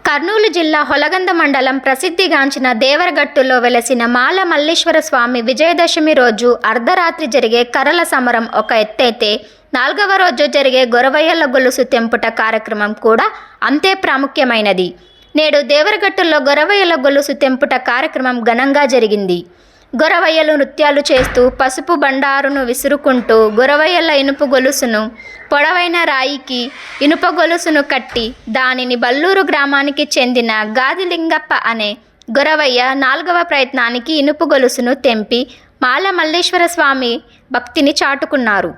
కర్నూలు జిల్లా హొలగంద మండలం ప్రసిద్ధిగాంచిన దేవరగట్టులో వెలసిన మాల మల్లేశ్వర స్వామి విజయదశమి రోజు అర్ధరాత్రి జరిగే కర్రల సమరం ఒక ఎత్తైతే 4వ రోజు జరిగే గొరవయ్యల గొలుసు తెంపుట కార్యక్రమం కూడా అంతే ప్రాముఖ్యమైనది. నేడు దేవరగట్టులో గొరవయ్యల గొలుసు తెంపుట కార్యక్రమం ఘనంగా జరిగింది. గొరవయ్యలు నృత్యాలు చేస్తూ పసుపు బండారును విసురుకుంటూ గొరవయ్యల ఇనుప గొలుసును పొడవైన రాయికి ఇనుప గొలుసును కట్టి దానిని బల్లూరు గ్రామానికి చెందిన గాదిలింగప్ప అనే గొరవయ్య 4వ ప్రయత్నానికి ఇనుప గొలుసును తెంపి మాల మల్లేశ్వర స్వామి భక్తిని చాటుకున్నారు.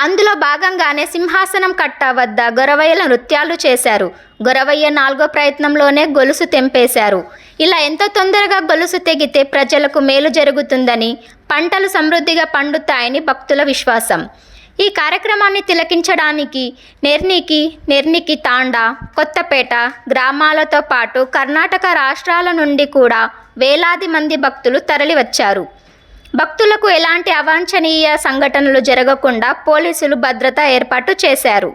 అందులో భాగంగానే సింహాసనం కట్ట వద్ద గొరవయ్యల నృత్యాలు చేశారు. గొరవయ్య 4వ ప్రయత్నంలోనే గొలుసు తెంపేశారు. ఇలా ఎంత తొందరగా గొలుసు తెగితే ప్రజలకు మేలు జరుగుతుందని, పంటలు సమృద్ధిగా పండుతాయని భక్తుల విశ్వాసం. ఈ కార్యక్రమాన్ని తిలకించడానికి నెర్నికి తాండా, కొత్తపేట గ్రామాలతో పాటు కర్ణాటక రాష్ట్రాల నుండి కూడా వేలాది మంది భక్తులు తరలివచ్చారు. భక్తులకు ఎలాంటి అవాంఛనీయ సంఘటనలు జరగకుండా పోలీసులు భద్రత ఏర్పాటు చేశారు.